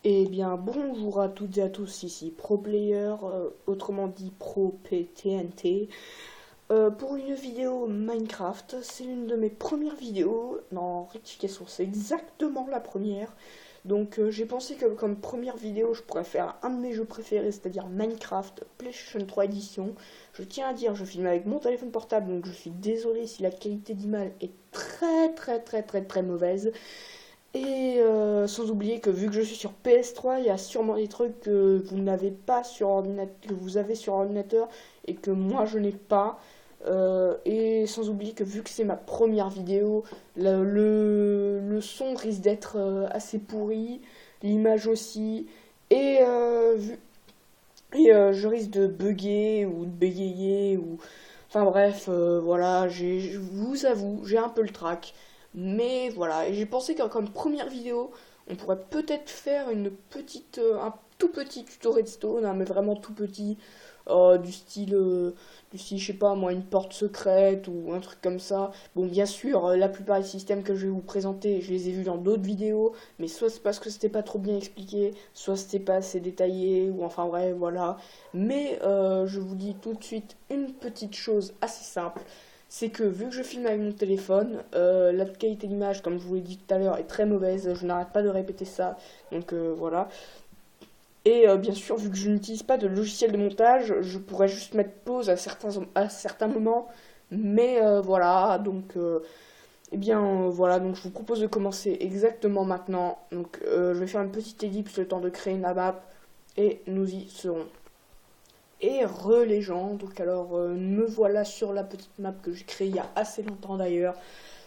Eh bien, bonjour à toutes et à tous, ici ProPlayer, autrement dit ProPTNT, pour une vidéo Minecraft. C'est l'une de mes premières vidéos. Non, rectification, c'est exactement la première. Donc j'ai pensé que comme première vidéo, je pourrais faire un de mes jeux préférés, c'est-à-dire Minecraft PlayStation 3 Edition. Je tiens à dire, je filme avec mon téléphone portable, donc je suis désolé si la qualité d'image est très mauvaise. Et sans oublier que vu que je suis sur PS3, il y a sûrement des trucs que vous n'avez pas sur ordinateur, que vous avez sur ordinateur et que moi je n'ai pas. Et sans oublier que vu que c'est ma première vidéo, le son risque d'être assez pourri, l'image aussi, et, je risque de bugger ou de bégayer ou enfin bref, voilà, je vous avoue, j'ai un peu le trac. Mais voilà, et j'ai pensé que comme première vidéo, on pourrait peut-être faire un tout petit tuto redstone, hein, mais vraiment tout petit, du style, je sais pas moi, une porte secrète ou un truc comme ça. Bon, bien sûr, la plupart des systèmes que je vais vous présenter, je les ai vus dans d'autres vidéos, mais soit c'est parce que c'était pas trop bien expliqué, soit c'était pas assez détaillé, ou enfin bref, voilà. Mais je vous dis tout de suite une petite chose assez simple, c'est que vu que je filme avec mon téléphone, la qualité d'image, comme je vous l'ai dit tout à l'heure, est très mauvaise. Je n'arrête pas de répéter ça, donc voilà. Et bien sûr, vu que je n'utilise pas de logiciel de montage, je pourrais juste mettre pause à certains moments. Mais voilà, donc eh bien voilà, donc je vous propose de commencer exactement maintenant. Donc je vais faire une petite ellipse le temps de créer la map et nous y serons. Et les gens, donc alors me voilà sur la petite map que j'ai créée il y a assez longtemps d'ailleurs.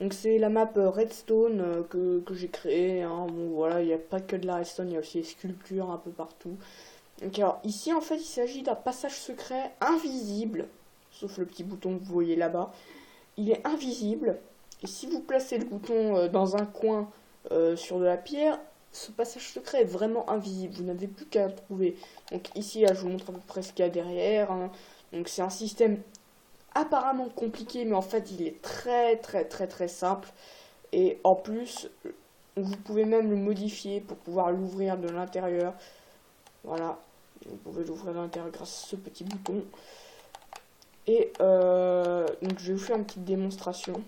Donc c'est la map Redstone que j'ai créée, hein. Bon voilà, il n'y a pas que de la Redstone, il y a aussi des sculptures un peu partout. Donc alors ici en fait il s'agit d'un passage secret invisible, sauf le petit bouton que vous voyez là-bas. Il est invisible, et si vous placez le bouton dans un coin sur de la pierre, ce passage secret est vraiment invisible, vous n'avez plus qu'à le trouver. Donc ici, là, je vous montre à peu près ce qu'il y a derrière, hein. Donc c'est un système apparemment compliqué, mais en fait il est très simple. Et en plus, vous pouvez même le modifier pour pouvoir l'ouvrir de l'intérieur. Voilà, vous pouvez l'ouvrir de l'intérieur grâce à ce petit bouton. Et donc je vais vous faire une petite démonstration.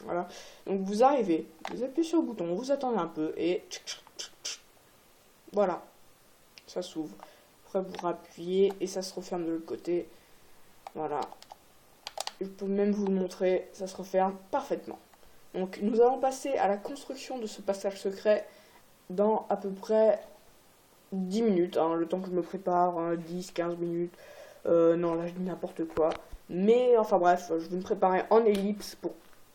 Voilà, donc vous arrivez, vous appuyez sur le bouton, vous attendez un peu et voilà, ça s'ouvre. Après vous rappuyez et ça se referme de l'autre côté. Voilà, je peux même vous le montrer, ça se referme parfaitement. Donc nous allons passer à la construction de ce passage secret dans à peu près 10 minutes, hein, le temps que je me prépare, hein, 10-15 minutes. Non, là je dis n'importe quoi. Mais enfin bref, je vais me préparer en ellipse pour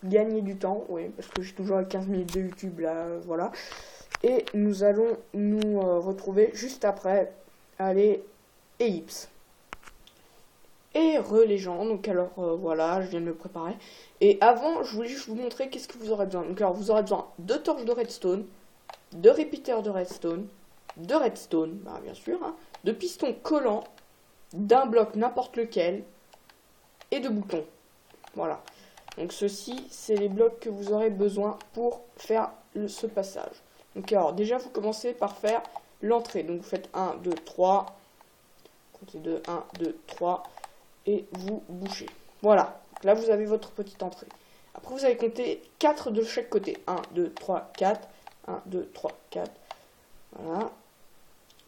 gagner du temps, oui, parce que j'ai toujours 15 minutes de YouTube là, voilà. Et nous allons nous retrouver juste après. Allez, ellipse. Et les gens, donc alors voilà, je viens de me préparer. Et avant, je voulais juste vous montrer qu'est-ce que vous aurez besoin. Donc alors vous aurez besoin de torches de redstone, de repeaters de redstone, bah, bien sûr, hein, de pistons collants, d'un bloc n'importe lequel, et de boutons. Voilà. Donc ceci, c'est les blocs que vous aurez besoin pour faire ce passage. Donc alors déjà, vous commencez par faire l'entrée. Donc vous faites 1, 2, 3. Comptez 2, 1, 2, 3. Et vous bouchez. Voilà. Donc là, vous avez votre petite entrée. Après, vous allez compter 4 de chaque côté. 1, 2, 3, 4. 1, 2, 3, 4. Voilà.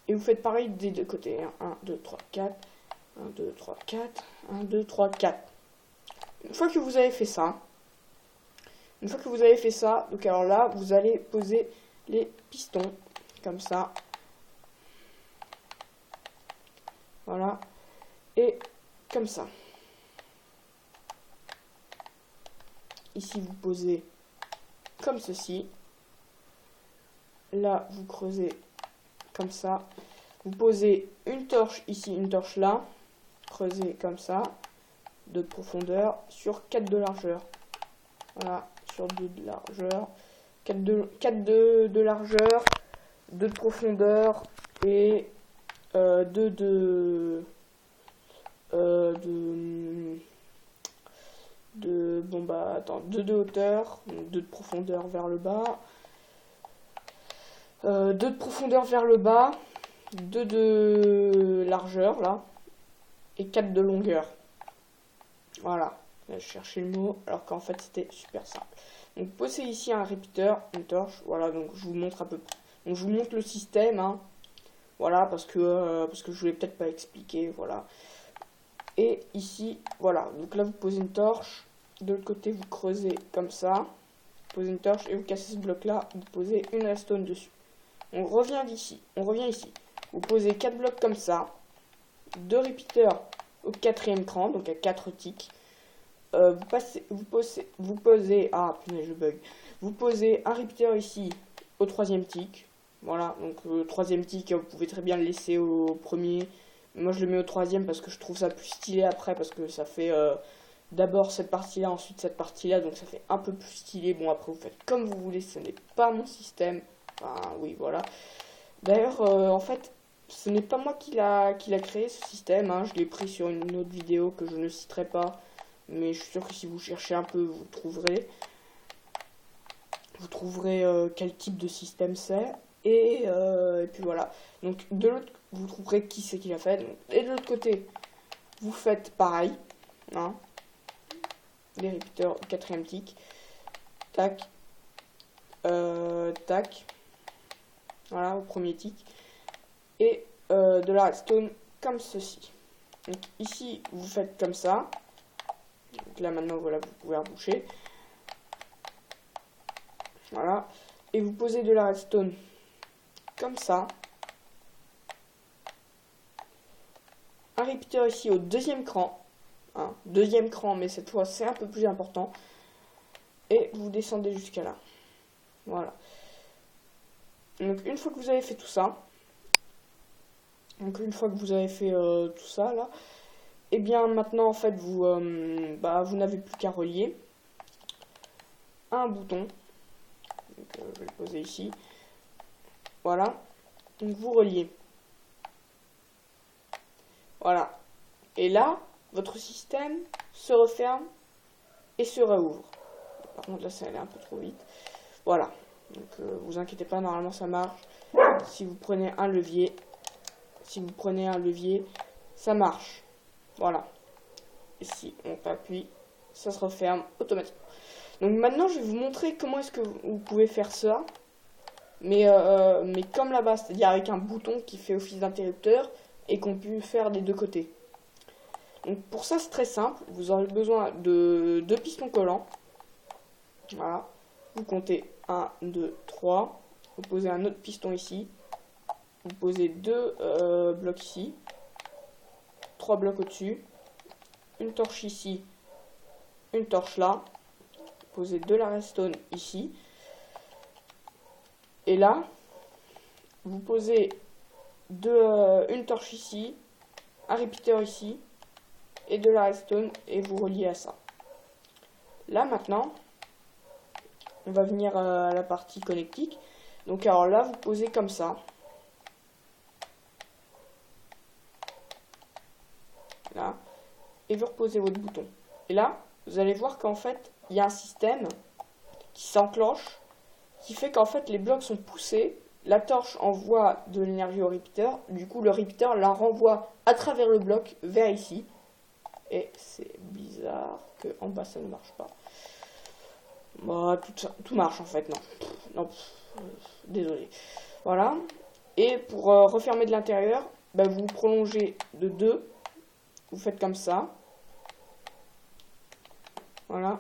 Et vous faites pareil des deux côtés. 1, 2, 3, 4. 1, 2, 3, 4. 1, 2, 3, 4. Une fois que vous avez fait ça, donc alors là, vous allez poser les pistons, comme ça. Voilà. Et comme ça. Ici, vous posez comme ceci. Là, vous creusez comme ça. Vous posez une torche ici, une torche là. Creusez comme ça. De profondeur sur 4 de largeur. Voilà, sur 2 de largeur. 4 de largeur, 2 de profondeur et 2 de bon bah attends, 2 de hauteur, 2 de profondeur vers le bas. 2 de profondeur vers le bas, 2 de largeur là, et 4 de longueur. Voilà, là, je cherchais le mot, alors qu'en fait c'était super simple. Donc posez ici un répéteur, une torche, voilà, donc je vous montre à peu près. Donc je vous montre le système, hein. Voilà, parce que je voulais peut-être pas expliquer, voilà. Et ici, voilà, donc là vous posez une torche, de l'autre côté vous creusez comme ça, vous posez une torche et vous cassez ce bloc là, vous posez une redstone dessus. On revient d'ici, on revient ici, vous posez 4 blocs comme ça, 2 répéteurs au 4e cran, donc à 4 ticks. Vous posez, ah punaise je bug, vous posez un répéteur ici au 3e tick. Voilà, donc le 3e tick, vous pouvez très bien le laisser au premier. Moi je le mets au 3e parce que je trouve ça plus stylé après, parce que ça fait d'abord cette partie-là, ensuite cette partie-là, donc ça fait un peu plus stylé. Bon, après vous faites comme vous voulez, ce n'est pas mon système. Enfin, oui, voilà. D'ailleurs, en fait, ce n'est pas moi qui l'a créé ce système, hein. Je l'ai pris sur une autre vidéo que je ne citerai pas, mais je suis sûr que si vous cherchez un peu, vous trouverez. Vous trouverez quel type de système c'est. Et puis voilà. Donc de l'autre, vous trouverez qui c'est qui l'a fait. Donc, et de l'autre côté, vous faites pareil. Hein, les répéteurs au 4e tick. Tac. Tac. Voilà, au premier tick. Et de la redstone comme ceci. Donc ici, vous faites comme ça. Donc là maintenant, voilà, vous pouvez reboucher. Voilà. Et vous posez de la redstone comme ça. Un répéteur ici au 2e cran. Hein, 2e cran, mais cette fois c'est un peu plus important. Et vous descendez jusqu'à là. Voilà. Donc une fois que vous avez fait tout ça, tout ça là, et bien maintenant en fait vous n'avez plus qu'à relier un bouton. Donc, je vais le poser ici. Voilà. Donc vous reliez. Voilà. Et là, votre système se referme et se réouvre. Par contre là ça allait un peu trop vite. Voilà. Donc vous inquiétez pas, normalement ça marche. Si vous prenez un levier, ça marche. Voilà. Et si on appuie, ça se referme automatiquement. Donc maintenant je vais vous montrer comment est-ce que vous pouvez faire ça. Mais comme là-bas, c'est-à-dire avec un bouton qui fait office d'interrupteur et qu'on peut faire des deux côtés. Donc pour ça c'est très simple, vous aurez besoin de 2 pistons collants. Voilà, vous comptez 1, 2, 3, vous posez un autre piston ici, vous posez 2 blocs ici, 3 blocs au-dessus, une torche ici, une torche là, vous posez de la redstone ici, et là, vous posez une torche ici, un répéteur ici, et de la redstone, et vous reliez à ça. Là maintenant, on va venir à la partie connectique. Donc alors là, vous posez comme ça. Là. Et vous reposez votre bouton. Et là, vous allez voir qu'en fait, il y a un système qui s'enclenche, qui fait qu'en fait, les blocs sont poussés. La torche envoie de l'énergie au répéteur. Du coup, le répéteur la renvoie à travers le bloc vers ici. Et c'est bizarre que en bas, ça ne marche pas. Bah, tout marche en fait, non, désolé. Voilà. Et pour refermer de l'intérieur, bah, vous prolongez de 2. Vous faites comme ça. Voilà.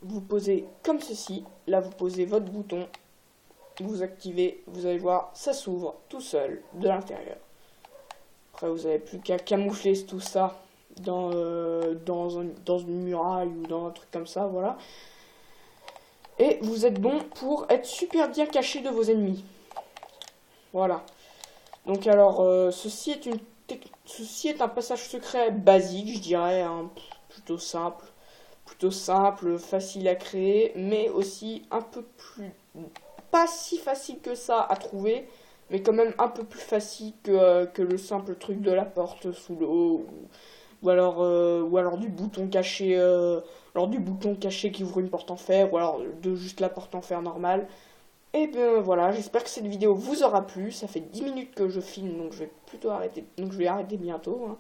Vous posez comme ceci. Là, vous posez votre bouton. Vous activez. Vous allez voir, ça s'ouvre tout seul de l'intérieur. Après, vous n'avez plus qu'à camoufler tout ça dans une muraille ou dans un truc comme ça. Voilà. Et vous êtes bon pour être super bien caché de vos ennemis. Voilà. Donc alors, ceci est un passage secret basique, je dirais, hein, plutôt simple, facile à créer, mais aussi un peu plus, pas si facile que ça à trouver, mais quand même un peu plus facile que le simple truc de la porte sous l'eau, ou alors du bouton caché, qui ouvre une porte en fer, ou alors de juste la porte en fer normale. Et bien voilà, j'espère que cette vidéo vous aura plu. Ça fait 10 minutes que je filme, donc je vais plutôt arrêter. Donc je vais arrêter bientôt, hein.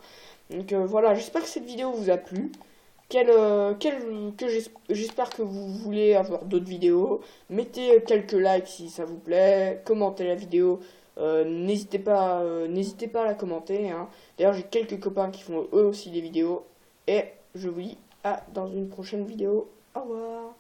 Donc voilà, j'espère que cette vidéo vous a plu. J'espère que vous voulez avoir d'autres vidéos. Mettez quelques likes si ça vous plaît. Commentez la vidéo. N'hésitez pas à la commenter, hein. D'ailleurs, j'ai quelques copains qui font eux aussi des vidéos. Et je vous dis à dans une prochaine vidéo. Au revoir.